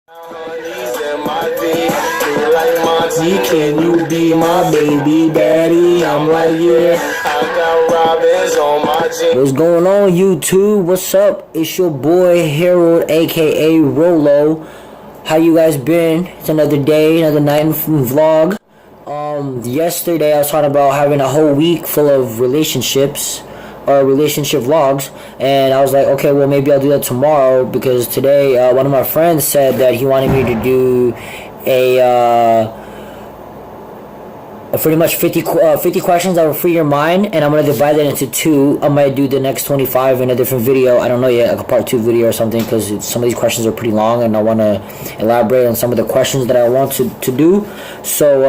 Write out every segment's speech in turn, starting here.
Can you be my baby daddy? I'm like, yeah. I got Robins on my jeans. What's going on, YouTube? What's up? It's your boy Harold, aka Rolo. How you guys been? It's another day, another night vlog. Yesterday I was talking about having a whole week full of relationships or relationship vlogs, and I was like, okay, well, maybe I'll do that tomorrow, because today one of my friends said that he wanted me to do a pretty much 50 questions that will free your mind, and I'm going to divide that into two. I might do the next 25 in a different video. I don't know yet, like a part 2 video or something, because some of these questions are pretty long and I want to elaborate on some of the questions that I want to do. So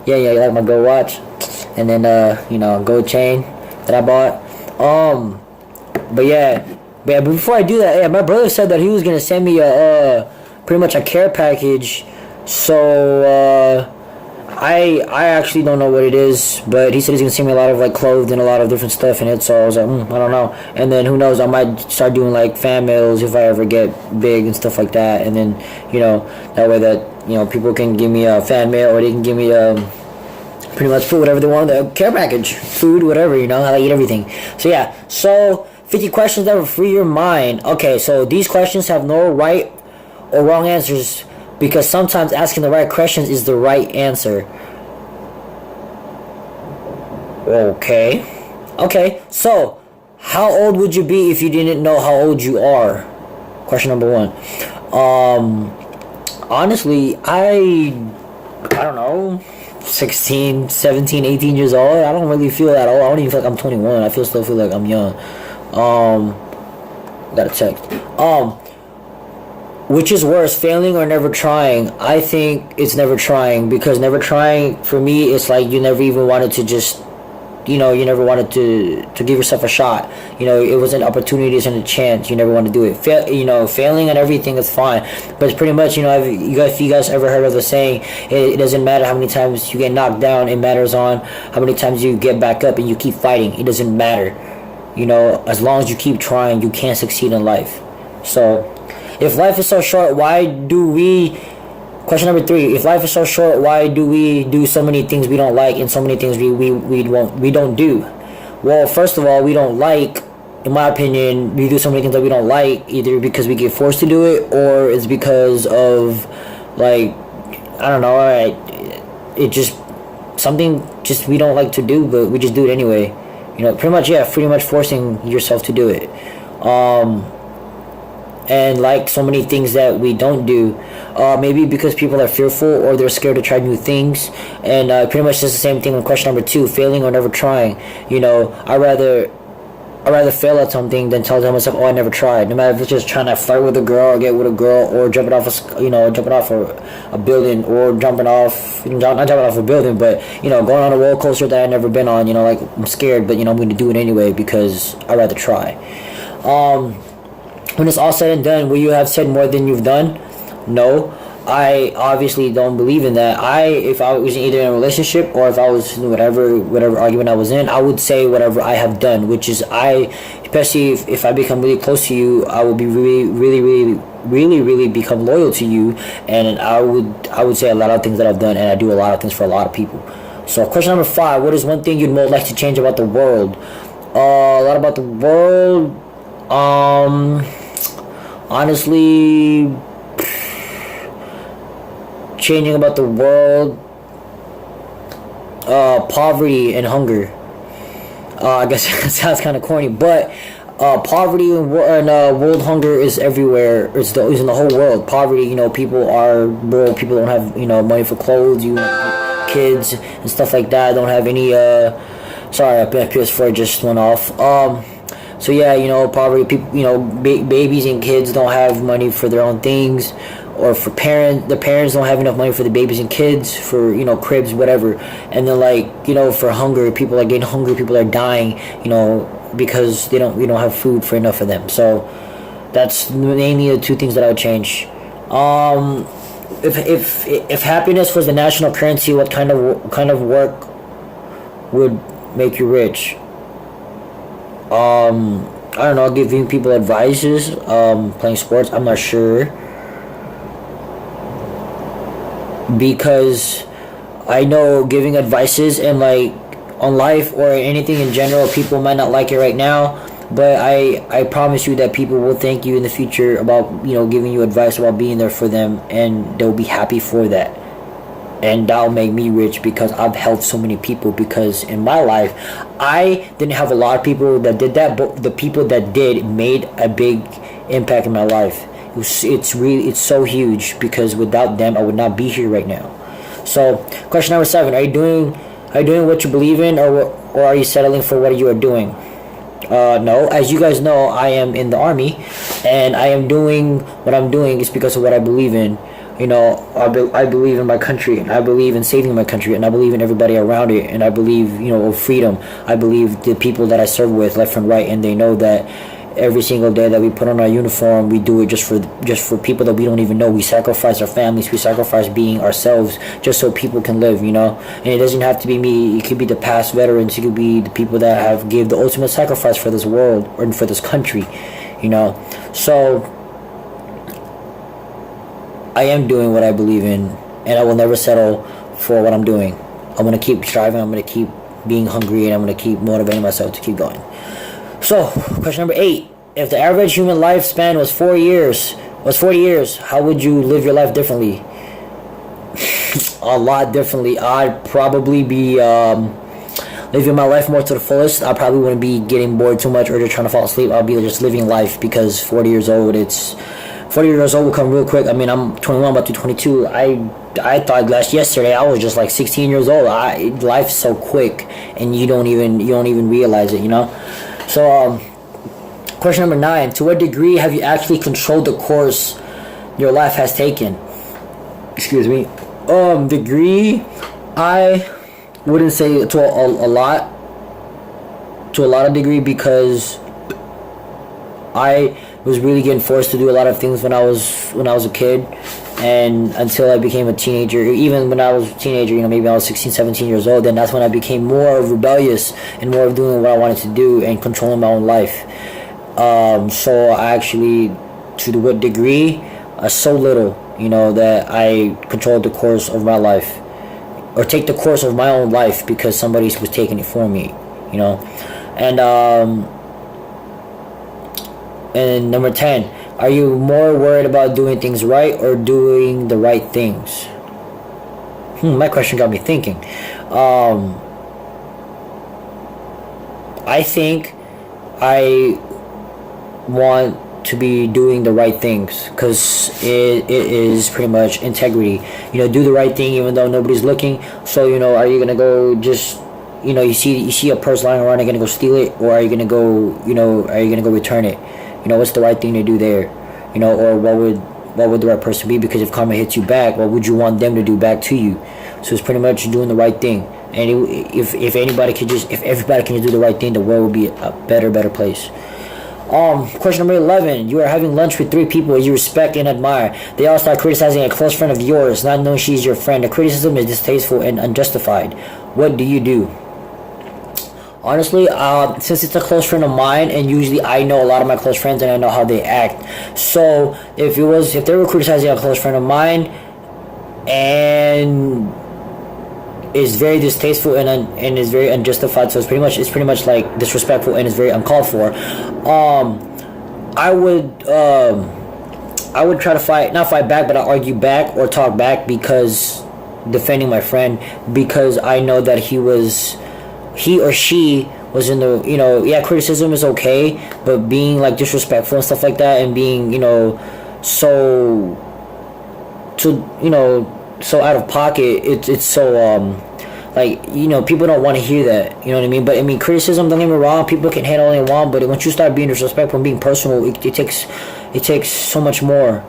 yeah, you like my gold watch, and then gold chain that I bought. But before I do that, my brother said that he was going to send me pretty much a care package. So I actually don't know what it is, but he said he's gonna send me a lot of like clothes and a lot of different stuff in it. So I was like, I don't know. And then who knows? I might start doing like fan mails if I ever get big and stuff like that. And then that way that people can give me a fan mail, or they can give me pretty much food, whatever they want, the care package, food, whatever. I eat everything. So yeah. So 50 questions that will free your mind. Okay, so these questions have no right or wrong answers, because sometimes asking the right questions is the right answer. Okay, so how old would you be if you didn't know how old you are? Question number 1. Honestly, I don't know, 16, 17, 18 years old. I don't really feel that old. I don't even feel like I'm 21. I still feel like I'm young. Gotta check. Which is worse, failing or never trying? I think it's never trying, because never trying, for me, it's like you never even wanted to just, you never wanted to give yourself a shot. It was an opportunity, it wasn't a chance. You never want to do it. Failing and everything is fine, but it's pretty much, if you guys ever heard of the saying, it doesn't matter how many times you get knocked down, it matters on how many times you get back up and you keep fighting. It doesn't matter. As long as you keep trying, you can succeed in life. So if life is so short, why do we... Question number 3. If life is so short, why do we do so many things we don't like, and so many things we don't do? Well, first of all, we don't like, in my opinion, we do so many things that we don't like, either because we get forced to do it, or it's because of, like, I don't know, it just... something just we don't like to do, but we just do it anyway. Pretty much forcing yourself to do it. And like so many things that we don't do, maybe because people are fearful or they're scared to try new things. And pretty much just the same thing with question number 2, failing or never trying. I'd rather fail at something than tell myself, oh, I never tried. No matter if it's just trying to flirt with a girl or get with a girl, or jumping off a building, or not jumping off a building, but going on a roller coaster that I've never been on. Like, I'm scared, but I'm going to do it anyway because I'd rather try. When it's all said and done, will you have said more than you've done? No. I obviously don't believe in that. If I was either in a relationship, or if I was in whatever argument I was in, I would say whatever I have done, which is especially if I become really close to you, I will be really become loyal to you, and I would say a lot of things that I've done, and I do a lot of things for a lot of people. So question number 5, what is one thing you'd most like to change about the world? A lot about the world. Honestly, changing about the world, poverty and hunger. I guess that sounds kind of corny, but poverty and world hunger is everywhere. It's in the whole world. Poverty, people are broke. People don't have money for clothes. Kids and stuff like that don't have any. Sorry, PS4 just went off. So yeah, poverty, people, babies and kids don't have money for their own things, or the parents don't have enough money for the babies and kids, for, cribs, whatever. And then for hunger, people are getting hungry, people are dying, because we don't have food for enough of them. So that's mainly the 2 things that I would change. If happiness was the national currency, what kind of work would make you rich? I don't know, giving people advices, playing sports, I'm not sure. because I know giving advices and like on life or anything in general, people might not like it right now, but I promise you that people will thank you in the future about giving you advice about being there for them, and they'll be happy for that. And that'll make me rich because I've helped so many people. Because in my life, I didn't have a lot of people that did that, but the people that did made a big impact in my life. It's so huge, because without them I would not be here right now. So question number 7: Are you doing what you believe in, or are you settling for what you are doing? No, as you guys know, I am in the army, and I am doing what I'm doing is because of what I believe in. I believe in my country, and I believe in saving my country, and I believe in everybody around it, and I believe of freedom. I believe the people that I serve with, left and right, and they know that every single day that we put on our uniform, we do it just for people that we don't even know. We sacrifice our families, we sacrifice being ourselves just so people can live, and it doesn't have to be me. It could be the past veterans, it could be the people that have gave the ultimate sacrifice for this world or for this country, so I am doing what I believe in, and I will never settle for what I'm doing. I'm going to keep striving, I'm going to keep being hungry, and I'm going to keep motivating myself to keep going. So, question number 8. If the average human lifespan was 40 years, how would you live your life differently? A lot differently. I'd probably be living my life more to the fullest. I probably wouldn't be getting bored too much or just trying to fall asleep. I'll be just living life, because 40 years old will come real quick. I mean, I'm 21, about to 22. I thought yesterday I was just like 16 years old. Life's so quick, and you don't even realize it, So, question number 9: To what degree have you actually controlled the course your life has taken? Excuse me. Degree, I wouldn't say to a lot of degree, because I was really getting forced to do a lot of things when I was a kid, and until I became a teenager. Even when I was a teenager, maybe I was 16, 17 years old, then that's when I became more rebellious and more of doing what I wanted to do and controlling my own life. So I actually, to what degree, so little, that I controlled the course of my life, or take the course of my own life, because somebody was taking it for me, and number 10: Are you more worried about doing things right or doing the right things? My question got me thinking. I think I want to be doing the right things, because it is pretty much integrity. Do the right thing even though nobody's looking. So are you gonna go just you see a purse lying around, are you gonna go steal it, or are you gonna go return it? What's the right thing to do there? Or what would the right person be? Because if karma hits you back, what would you want them to do back to you? So it's pretty much doing the right thing. And if everybody can just do the right thing, the world will be a better place. Question number 11: You are having lunch with 3 people you respect and admire. They all start criticizing a close friend of yours, not knowing she's your friend. The criticism is distasteful and unjustified. What do you do? Honestly, since it's a close friend of mine, and usually I know a lot of my close friends and I know how they act. So if they were criticizing a close friend of mine, and is very distasteful and is very unjustified, so it's pretty much like disrespectful and is very uncalled for, I would try to not fight back, but I'll argue back or talk back, because defending my friend, because I know that he or she was in the, criticism is okay, but being like disrespectful and stuff like that, and being, so out of pocket, it's so, people don't want to hear that, you know what I mean? But I mean, criticism, don't get me wrong, people can hate all they want, but once you start being disrespectful and being personal, it takes so much more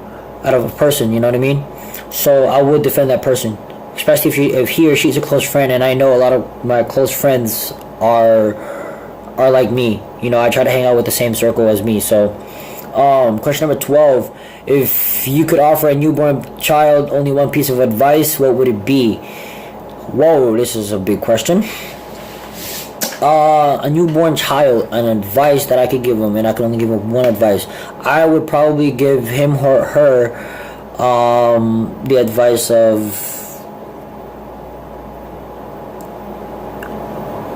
out of a person, you know what I mean? So I would defend that person, especially if he or she's a close friend, and I know a lot of my close friends are like me. I try to hang out with the same circle as me. So, question number 12: If you could offer a newborn child only one piece of advice, what would it be? Whoa, this is a big question. A newborn child, an advice that I could give him, and I could only give him one advice. I would probably give him or her the advice of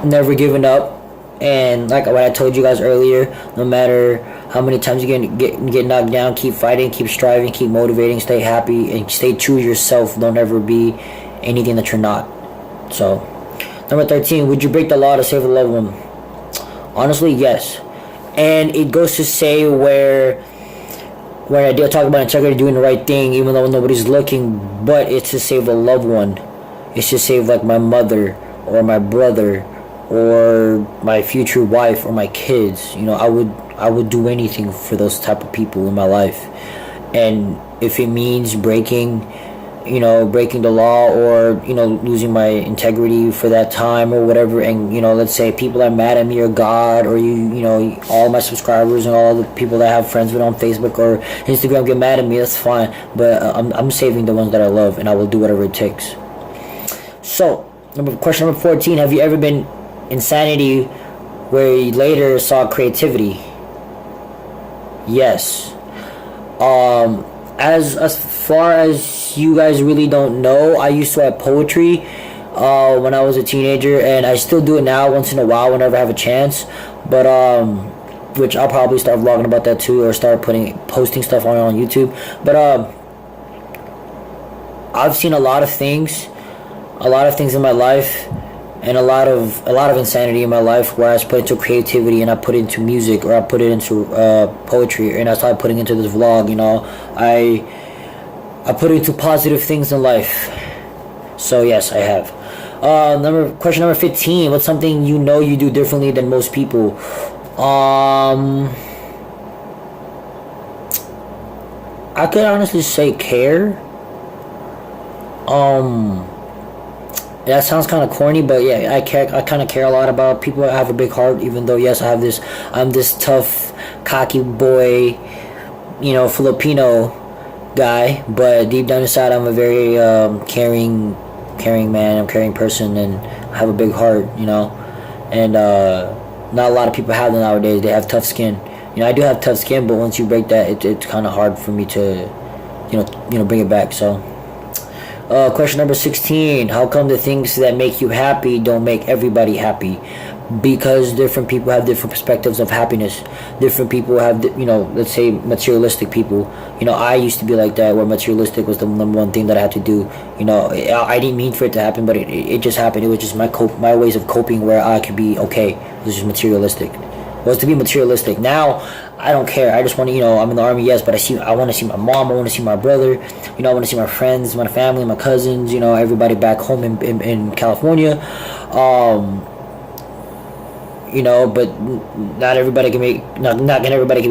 never giving up. And like what I told you guys earlier, no matter how many times you get knocked down, keep fighting, keep striving, keep motivating, stay happy, and stay true to yourself. Don't ever be anything that you're not. So, number 13, would you break the law to save a loved one? Honestly, yes. And it goes to say where I did talk about integrity, doing the right thing, even though nobody's looking, but it's to save a loved one. It's to save like my mother or my brother or my future wife or my kids. You know, I would do anything for those type of people in my life. And if it means breaking the law, or losing my integrity for that time or whatever, and let's say people are mad at me, or God, or all my subscribers and all the people that I have friends with on Facebook or Instagram get mad at me, that's fine, but I'm saving the ones that I love, and I will do whatever it takes. So question number 14, have you ever been insanity where you later saw creativity? Yes. As far as you guys really don't know, I used to write poetry when I was a teenager, and I still do it now once in a while whenever I have a chance. But which I'll probably start vlogging about that too, or start posting stuff on YouTube. But I've seen a lot of things in my life, and a lot of insanity in my life where I just put into creativity, and I put into music, or I put it into poetry, and I started putting into this vlog. I put into positive things in life. So yes, I have. Question number 15. What's something you do differently than most people? I could honestly say care. That sounds kind of corny, but yeah, I kind of care a lot about people. I have a big heart, even though yes, I'm this tough, cocky boy, Filipino guy, but deep down inside I'm a very caring man. I'm a caring person, and I have a big heart, and not a lot of people have that nowadays. They have tough skin. I do have tough skin, but once you break that, it's kind of hard for me to bring it back. So question number 16, how come the things that make you happy don't make everybody happy? Because different people have different perspectives of happiness. Different people have, let's say materialistic people. I used to be like that, where materialistic was the number one thing that I had to do. I didn't mean for it to happen, but it just happened. It was just my ways of coping, where I could be okay. It was just materialistic. It was to be materialistic. Now I don't care. I just want to, I'm in the army, yes, but I want to see my mom. I want to see my brother. I want to see my friends, my family, my cousins. Everybody back home in California. But not everybody can be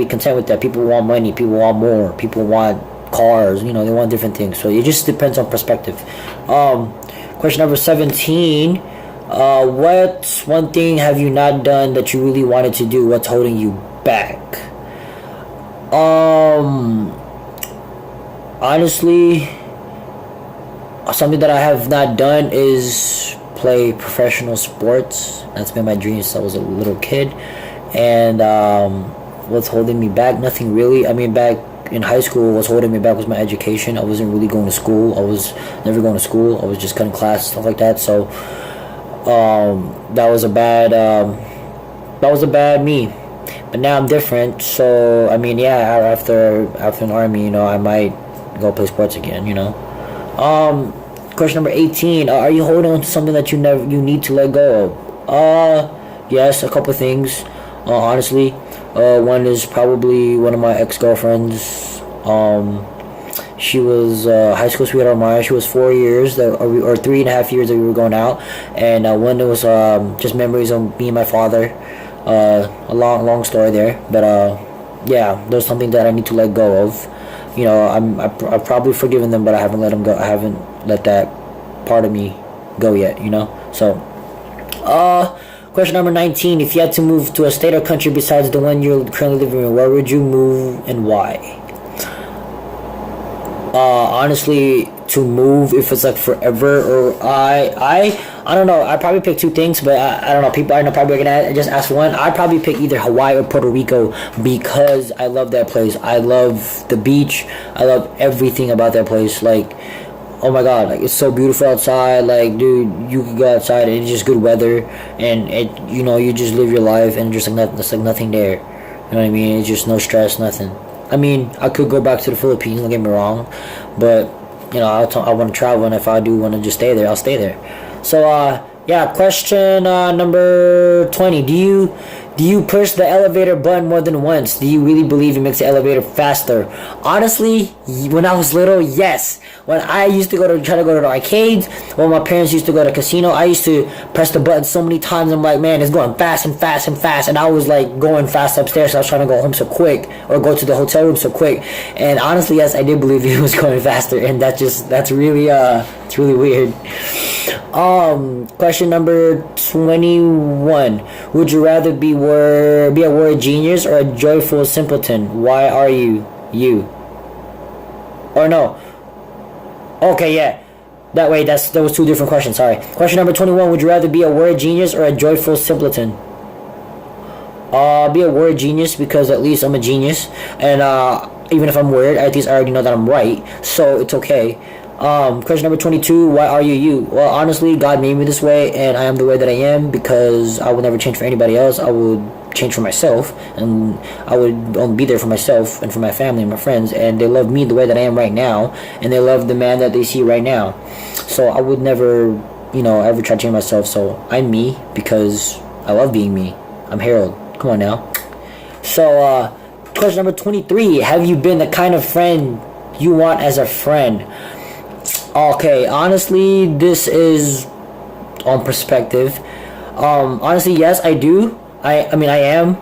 content with that. People want money. People want more. People want cars. They want different things. So it just depends on perspective. Question number 17. What's one thing have you not done that you really wanted to do? What's holding you back? Honestly, something that I have not done is play professional sports. That's been my dream since I was a little kid. And what's holding me back? Nothing really. I mean, back in high school, what's holding me back was my education. I wasn't really going to school. I was never going to school. I was just cutting class, stuff like that. So that was a bad me. But now I'm different. So I mean, yeah, after an army, I might go play sports again. Question number 18. Are you holding on to something that you need to let go of? Yes, a couple things. Honestly, one is probably one of my ex-girlfriends. She was high school sweetheart of mine. She was 4 years, or 3.5 years that we were going out, and one was just memories of me and my father. A long story there, but yeah, there's something that I need to let go of. I've probably forgiven them, but I haven't let them go. I haven't let that part of me go yet. So question number 19, if you had to move to a state or country besides the one you're currently living in, where would you move and why? Honestly, to move, if it's like forever, or I don't know. I probably pick two things, but I don't know. People are probably gonna just ask one. I'd probably pick either Hawaii or Puerto Rico, because I love that place. I love the beach. I love everything about that place. Like, oh my god, like it's so beautiful outside. Like, dude, you could go outside and it's just good weather, and you just live your life and just like there's like nothing there. You know what I mean? It's just no stress, nothing. I mean, I could go back to the Philippines. Don't get me wrong, but I want to travel, and if I do want to just stay there, I'll stay there. So, yeah, question number 20. Do you push the elevator button more than once? Do you really believe it makes the elevator faster? Honestly, when I was little, yes. When I used to try to go to the arcades, when my parents used to go to casino, I used to press the button so many times. I'm like, man, it's going fast and fast and fast. And I was like going fast upstairs. So I was trying to go home so quick, or go to the hotel room so quick. And honestly, yes, I did believe it was going faster. And that's really it's really weird. Question number 21. Would you rather be a word genius or a joyful simpleton? Why are you? Or no. Okay, yeah. That was two different questions, sorry. Question number 21. Would you rather be a word genius or a joyful simpleton? Be a word genius, because at least I'm a genius. And even if I'm weird, at least I already know that I'm right. So it's okay. Question number 22. Why are you? Well, honestly, God made me this way, and I am the way that I am because I would never change for anybody else. I would change for myself, and I would only be there for myself and for my family and my friends, and they love me the way that I am right now, and they love the man that they see right now. So I would never, ever try to change myself. So I'm me because I love being me. I'm Harold. Come on now. So, question number 23. Have you been the kind of friend you want as a friend? Okay, honestly, this is on perspective. Honestly, yes, I do. I mean, I am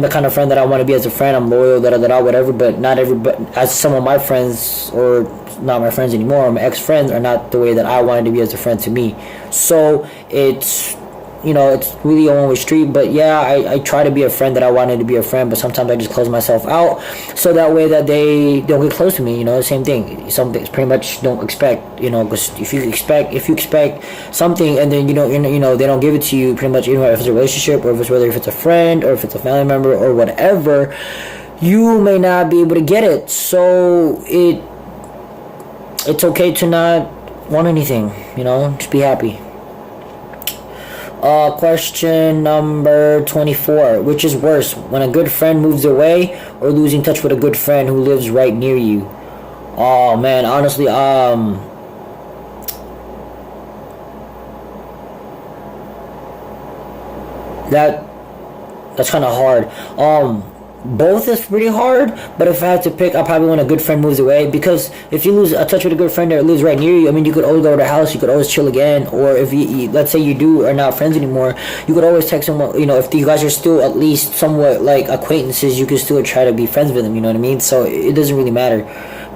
the kind of friend that I want to be as a friend. I'm loyal, whatever. But not everybody. As some of my friends, or not my friends anymore, my ex-friends, are not the way that I wanted to be as a friend to me. So it's it's really a one-way street. But yeah, I try to be a friend that I wanted to be a friend, but sometimes I just close myself out, so that way that they don't get close to me. Same thing. Some things pretty much don't expect. Because if you expect something and then they don't give it to you, pretty much, if it's a relationship, or whether if it's a friend or if it's a family member or whatever, you may not be able to get it. So it's okay to not want anything. Just be happy. Question number 24. Which is worse, when a good friend moves away, or losing touch with a good friend who lives right near you? Oh man, honestly, that's kind of hard. Both is pretty hard, but if I had to pick, I probably want a good friend moves away, because if you lose a touch with a good friend that lives right near you, I mean, you could always go to their house, you could always chill again, or if you let's say you are not friends anymore, you could always text them. If you guys are still at least somewhat like acquaintances, you could still try to be friends with them. You know what I mean? So it doesn't really matter.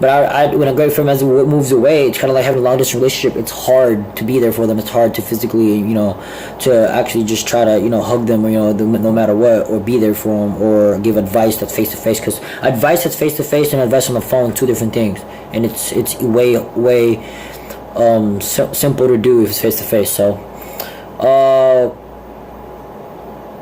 But when a great friend moves away, it's kind of like having a long distance relationship. It's hard to be there for them. It's hard to physically, to actually just try to, hug them, or, no matter what, or be there for them, or give advice that's face to face. Because advice that's face to face and advice on the phone, two different things, and it's way simple to do if it's face to face. So,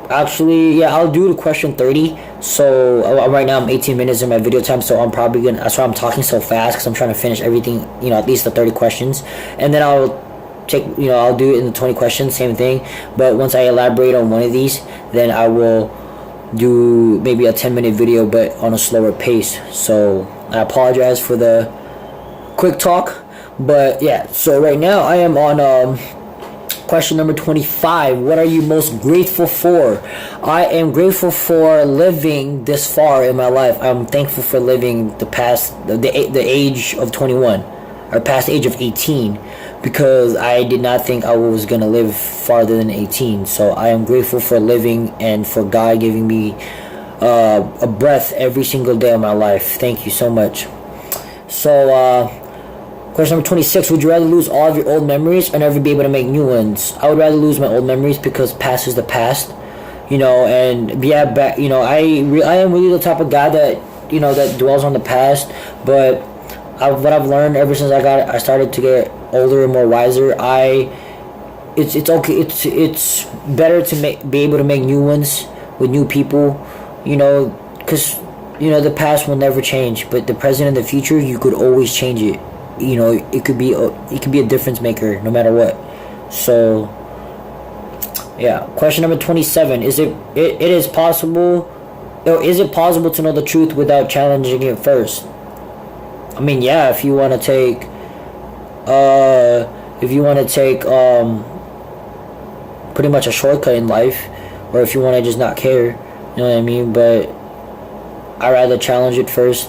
actually, yeah, I'll do the question 30. So right now I'm 18 minutes in my video time, so I'm probably gonna. That's why I'm talking so fast, because I'm trying to finish everything. At least the 30 questions, and then I'll I'll do it in the 20 questions, same thing. But once I elaborate on one of these, then I will do maybe a 10-minute video, but on a slower pace. So I apologize for the quick talk, but yeah. So right now I am on question number 25. What are you most grateful for? I am grateful for living this far in my life. I'm thankful for living the age of 21, or past the age of 18, because I did not think I was going to live farther than 18. So I am grateful for living, and for God giving me a breath every single day of my life. Thank you so much. So question number 26. Would you rather lose all of your old memories or never be able to make new ones? I would rather lose my old memories, because past is the past. And yeah, back. I am really the type of guy that that dwells on the past. But what I've learned ever since I started to get older and more wiser, it's okay. It's better to be able to make new ones with new people. Because the past will never change, but the present and the future, you could always change it. you know, it could be a difference maker no matter what. So yeah, question number 27: Is it is possible, or is it possible to know the truth without challenging it first? I mean, yeah, if you want to take pretty much a shortcut in life, or if you want to just not care, you know what I mean? But I rather challenge it first.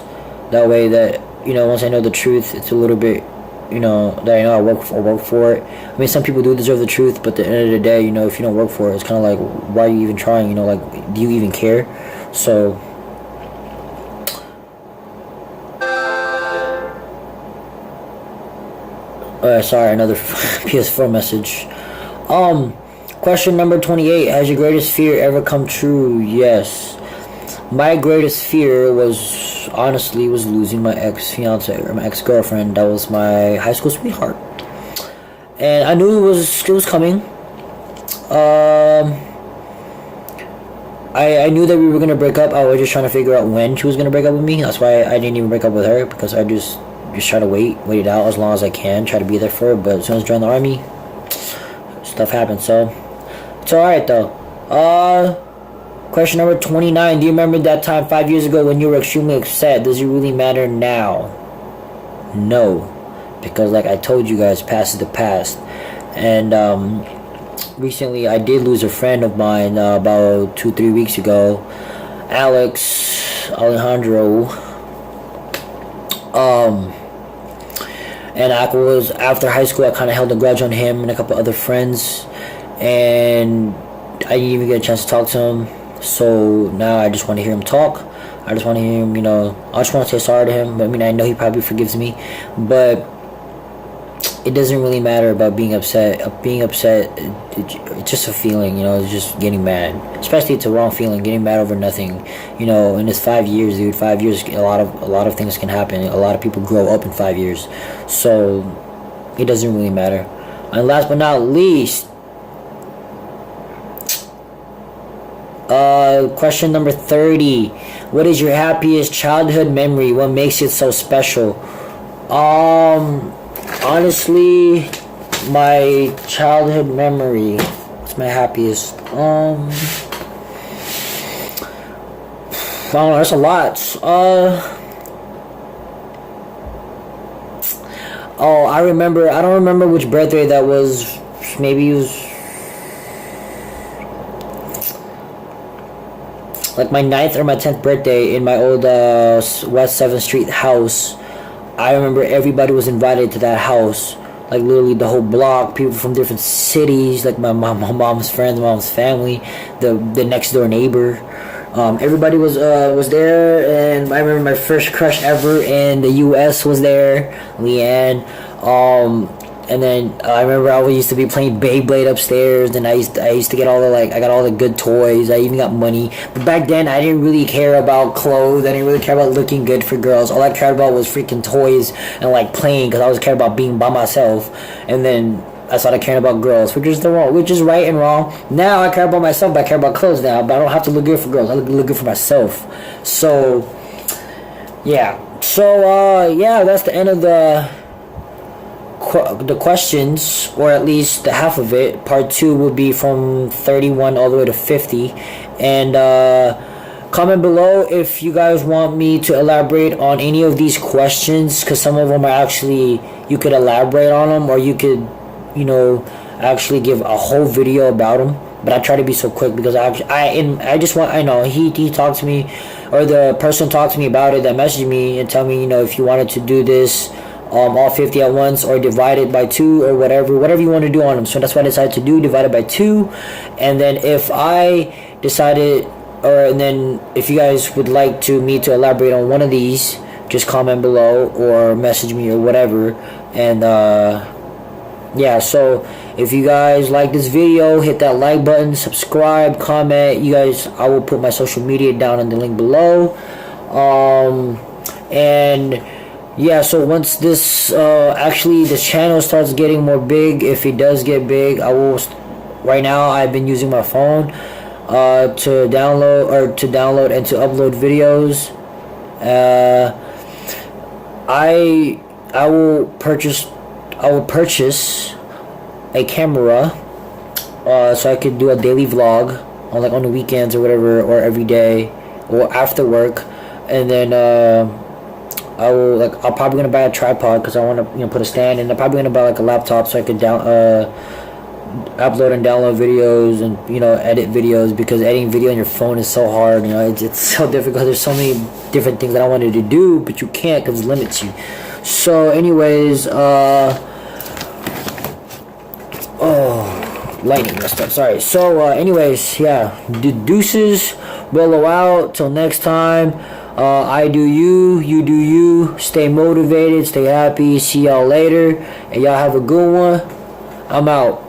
That way, that, you know, once I know the truth, it's a little bit, you know, that I know I work for it. I mean, some people do deserve the truth, but at the end of the day, you know, if you don't work for it, it's kind of like, why are you even trying? You know, like, do you even care? So sorry, another PS4 message. Question number 28: Has your greatest fear ever come true? Yes. My greatest fear was losing my ex-fiance, or my ex-girlfriend. That was my high school sweetheart, and I knew it was coming. I knew that we were gonna break up. I was just trying to figure out when she was gonna break up with me. That's why I didn't even break up with her, because I just try to wait it out as long as I can, try to be there for her. But as soon as I joined the army, stuff happened. So it's alright though. Question number 29: Do you remember that time 5 years ago when you were extremely upset? Does it really matter now? No, because like I told you guys, past is the past. And recently I did lose a friend of mine about 2-3 weeks ago, Alejandro. And after high school, I kind of held a grudge on him and a couple other friends, and I didn't even get a chance to talk to him. So now I just want to hear him talk. I just want to hear him, you know, I just want to say sorry to him. I mean, I know he probably forgives me, but it doesn't really matter about being upset. It's just a feeling, you know. It's just getting mad, especially it's a wrong feeling. Getting mad over nothing, you know. In this 5 years, dude, 5 years, a lot of things can happen. A lot of people grow up in 5 years, so it doesn't really matter. And last but not least, question number 30: What is your happiest childhood memory? What makes it so special? Honestly, my childhood memory is my happiest. I don't know, there's a lot. I don't remember which birthday that was. Maybe it was like my 9th or my 10th birthday in my old West 7th Street house. I remember everybody was invited to that house, like literally the whole block, people from different cities, like my mom's friends, my mom's family, the next door neighbor. Everybody was there, and I remember my first crush ever in the U.S. was there, Leanne. And then I remember I used to be playing Beyblade upstairs, and I used to get all the, like, I got all the good toys. I even got money. But back then, I didn't really care about clothes. I didn't really care about looking good for girls. All I cared about was freaking toys and like playing, because I always cared about being by myself. And then I started caring about girls, which is right and wrong. Now I care about myself, but I care about clothes now. But I don't have to look good for girls. I look good for myself. So yeah. So yeah, that's the end of the questions, or at least the half of it. Part 2 will be from 31 all the way to 50. And comment below if you guys want me to elaborate on any of these questions, because some of them are actually, you could elaborate on them, or you could, you know, actually give a whole video about them. But I try to be so quick, because he talked to me, or the person talked to me about it that messaged me and tell me, you know, if you wanted to do this all 50 at once, or divide it by 2, or whatever you want to do on them. So that's what I decided to do, divide it by 2. And then if I decided, and then if you guys would like me to elaborate on one of these, just comment below or message me or whatever. And yeah, so if you guys like this video, hit that like button, subscribe, comment. You guys, I will put my social media down in the link below. And yeah, so once this this channel starts getting more big, if it does get big, I will. Right now, I've been using my phone to download and to upload videos. I will purchase a camera, so I could do a daily vlog on the weekends or whatever, or every day, or after work, and then I'm probably gonna buy a tripod because I want to put a stand, and I'm probably gonna buy like a laptop so I could upload and download videos and edit videos, because editing video on your phone is so hard. It's so difficult. There's so many different things that I wanted to do, but you can't because it limits you. So anyways, lightning messed up, sorry. So anyways, yeah, deuces, willow out till next time. I do you, you do you. Stay motivated, stay happy. See y'all later, and y'all have a good one. I'm out.